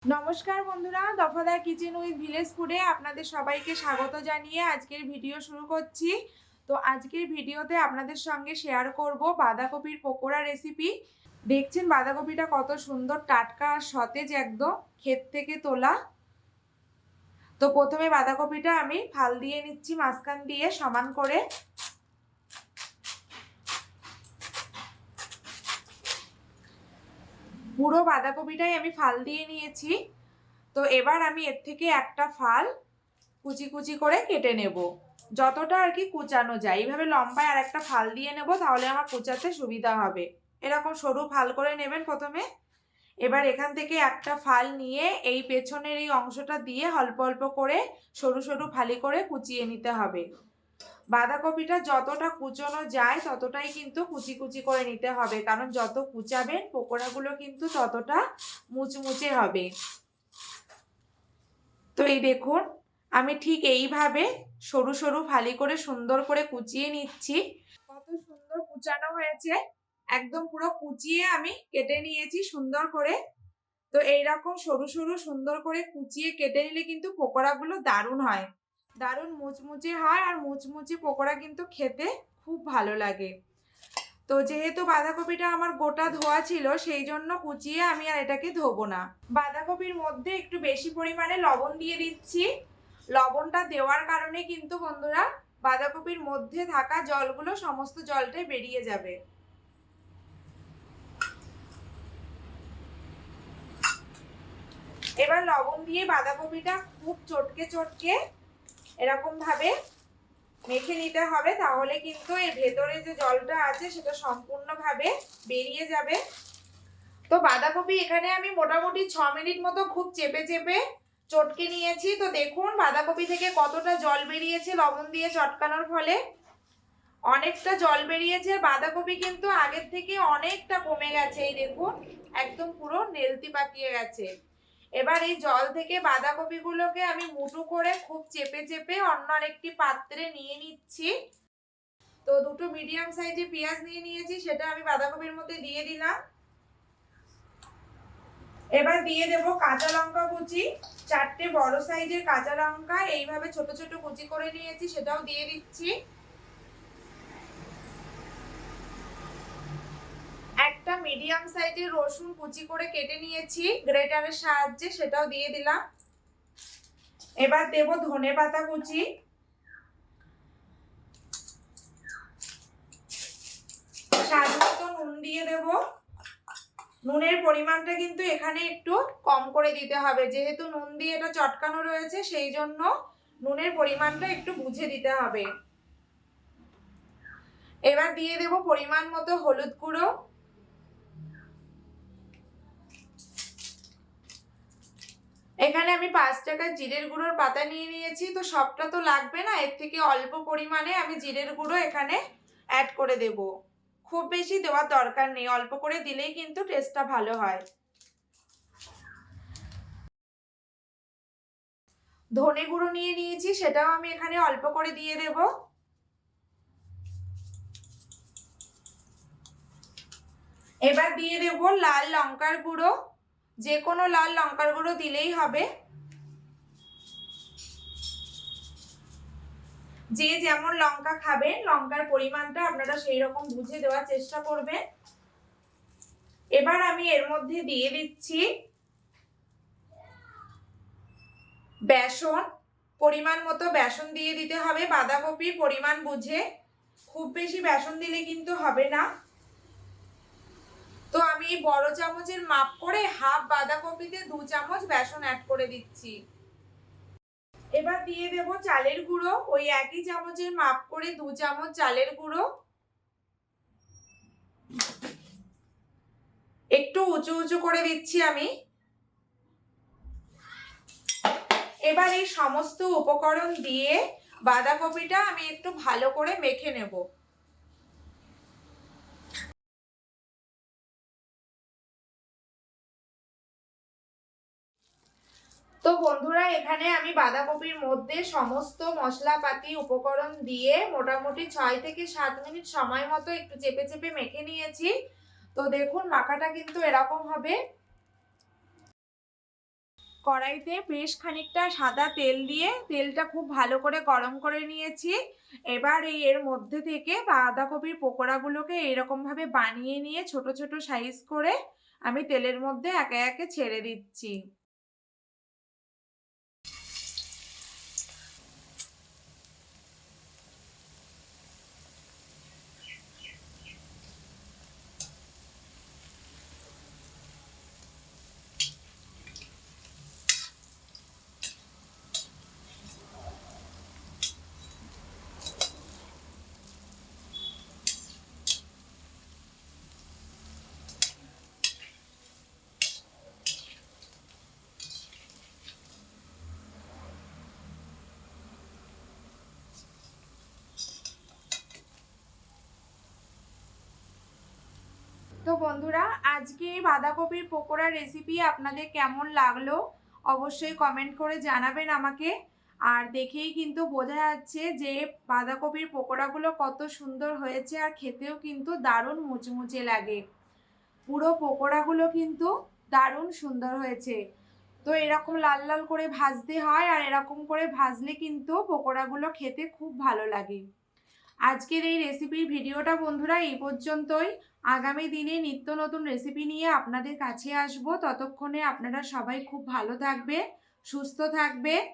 नमस्कार बंधुरा दफादार kitchen with village ফুডে আপনাদের সবাইকে স্বাগত জানিয়ে আজকের ভিডিও শুরু করছি। তো আজকের ভিডিওতে আপনাদের সঙ্গে শেয়ার করব বাঁধাকপির পকোড়া রেসিপি। দেখছেন বাঁধাকপিটা কত সুন্দর টাটকা আর সতেজ একদম ক্ষেত থেকে তোলা। তো প্রথমে বাঁধাকপিটা আমি ফাল দিয়ে নিচ্ছি মাঝখান দিয়ে সমান করে। পুরো বাঁধাকপিটাই আমি ফাল দিয়ে নিয়েছি। তো এবার আমি এর থেকে একটা ফাল কুচি কুচি করে কেটে নেব, যতটা আর কি কুচানো যায়। এইভাবে লম্বায় আর একটা ফাল দিয়ে নেব, তাহলে আমার কুচাতে সুবিধা হবে। এরকম সরু ফাল করে নেবেন প্রথমে। এবার এখান থেকে একটা ফাল নিয়ে এই পেছনের এই অংশটা দিয়ে অল্প অল্প করে সরু সরু ফালি করে কুচিয়ে নিতে হবে। বাঁধাকপিটা যতটা কুচোনো যায় ততটাই কিন্তু কুচি কুচি করে নিতে হবে, কারণ যত কুচাবেন পকোড়াগুলো কিন্তু ততটা মুচমুচে হবে। তো এই দেখুন আমি ঠিক এইভাবে সরু সরু ফালি করে সুন্দর করে কুচিয়ে নিচ্ছি। কত সুন্দর কুচানো হয়েছে, একদম পুরো কুচিয়ে আমি কেটে নিয়েছি সুন্দর করে। তো এইরকম সরু সরু সুন্দর করে কুচিয়ে কেটে নিলে কিন্তু পকোড়াগুলো দারুণ হয়, দারুণ মুচমুচে হয়। আর মুচমুচে পকোড়া কিন্তু খেতে খুব ভালো লাগে। তো যেহেতু বাঁধাকপিটা আমার গোটা ধোয়া ছিল, সেই জন্য কুচিয়ে আমি আর এটাকে ধোবো না। বাঁধাকপির মধ্যে একটু বেশি পরিমাণে লবণ দিয়ে দিচ্ছি। লবণটা দেওয়ার কারণে কিন্তু বন্ধুরা বাঁধাকপির মধ্যে থাকা জলগুলো সমস্ত জলটাই বেরিয়ে যাবে। এবার লবণ দিয়ে বাঁধাকপিটা খুব চটকে চটকে এরকম ভাবে মেখে নিতে হবে, তাহলে কিন্তু এর ভেতরে যে জলটা আছে সেটা সম্পূর্ণভাবে বেরিয়ে যাবে। তো বাঁধাকপি এখানে আমি মোটামুটি 6 মিনিট মতো খুব চেপে চেপে চটকে নিয়েছি। তো দেখুন বাঁধাকপি থেকে কতটা জল বেরিয়েছে লবণ দিয়ে চটকানোর ফলে, অনেকটা জল বেরিয়েছে। বাঁধাকপি কিন্তু আগের থেকে অনেকটা কমে গেছে, এই দেখুন একদম পুরো নেলতি পাকিয়ে গেছে। এবার এই জল থেকে বাঁধাকপিগুলোকে আমি মুঠো করে খুব চেপে চেপে অন্য আরেকটি পাত্রে নিয়ে নিচ্ছি। তো দুটো মিডিয়াম সাইজের পেঁয়াজ নিয়ে নিয়েছি, সেটা আমি বাঁধাকপির মধ্যে দিয়ে দিলাম। এবার দিয়ে দেব কাঁচা লঙ্কা কুচি, 4টে বড় সাইজের কাঁচা লঙ্কা এইভাবে ছোট ছোট কুচি করে নিয়েছি, সেটাও দিয়ে দিচ্ছি। একটা মিডিয়াম সাইজের রসুন কুচি করে কেটে নিয়েছি গ্রেটারের সাহায্যে, সেটাও দিয়ে দিলাম। এবার দেব ধনেপাতা কুচি, স্বাদ মতো নুন দিয়ে দেব। নুনের পরিমাণটা কিন্তু এখানে একটু কম করে দিতে হবে, যেহেতু নুন দিয়ে এটা চটকানো রয়েছে, সেই জন্য নুনের পরিমাণটা একটু বুঝে দিতে হবে। এবার দিয়ে দেব পরিমাণ মতো হলুদ গুঁড়ো। এখানে আমি 5 টাকার জিরের গুঁড়োর পাতা নিয়ে নিয়েছি। তো সবটা তো লাগবে না, এর থেকে অল্প পরিমাণে আমি জিরের গুঁড়ো এখানে অ্যাড করে দেব। খুব বেশি দেওয়ার দরকার নেই, অল্প করে দিলেই কিন্তু টেস্টটা ভালো হয়। ধনে গুঁড়ো নিয়ে নিয়েছি, সেটাও আমি এখানে অল্প করে দিয়ে দেব। এবার দিয়ে দেব লাল লঙ্কার গুঁড়ো, যে কোনো লাল লঙ্কার গুঁড়ো দিলেই হবে। যে যেমন লঙ্কা খাবেন লঙ্কার পরিমাণটা আপনারা সেই রকম বুঝে দেওয়ার চেষ্টা করবেন। এবার আমি এর মধ্যে দিয়ে দিচ্ছি বেসন, পরিমাণ মতো বেসন দিয়ে দিতে হবে বাঁধাকপির পরিমাণ বুঝে। খুব বেশি বেসন দিলে কিন্তু হবে না। তো আমি বড় চামচের মাপ করে হাফ বাঁধাকপিতে 2 চামচ বেসন অ্যাড করে দিচ্ছি। এবার দিয়ে দেব চালের গুঁড়ো, ওই একই চামচের মাপ করে 2 চামচ চালের গুঁড়ো। একটু উঁচু উঁচু করে দিচ্ছি আমি। এবার এই সমস্ত উপকরণ দিয়ে বাঁধাকপিটা আমি একটু ভালো করে মেখে নেব। তো বন্ধুরা এখানে আমি বাঁধাকপির মধ্যে সমস্ত মশলাপাতি উপকরণ দিয়ে মোটামুটি 6 থেকে 7 মিনিট সময় মতো একটু চেপে চেপে মেখে নিয়েছি। তো দেখুন মাখাটা কিন্তু এরকম হবে। কড়াইতে বেশ খানিকটা সাদা তেল দিয়ে তেলটা খুব ভালো করে গরম করে নিয়েছি। এবার এর মধ্যে থেকে বাঁধাকপির পকোড়াগুলোকে এরকমভাবে বানিয়ে নিয়ে ছোট ছোট সাইজ করে আমি তেলের মধ্যে একে একে ছেড়ে দিচ্ছি। তো বন্ধুরা, আজকে বাঁধাকপির পকোড়া রেসিপি আপনাদের কেমন লাগলো অবশ্যই কমেন্ট করে জানাবেন আমাকে। আর দেখেই কিন্তু বোঝা যাচ্ছে যে বাঁধাকপির পকোড়াগুলো কত সুন্দর হয়েছে, আর খেতেও কিন্তু দারুণ মুচমুচে লাগে। পুরো পকোড়াগুলো কিন্তু দারুণ সুন্দর হয়েছে। তো এরকম লাল লাল করে ভাজতে হয়, আর এরকম করে ভাজলে কিন্তু পকোড়াগুলো খেতে খুব ভালো লাগে। আজকের এই রেসিপির ভিডিওটা বন্ধুরা এই পর্যন্তই। আগামী দিনে নিত্য নতুন রেসিপি নিয়ে আপনাদের কাছে আসব। ততক্ষণে আপনারা সবাই খুব ভালো থাকবে, সুস্থ থাকবে।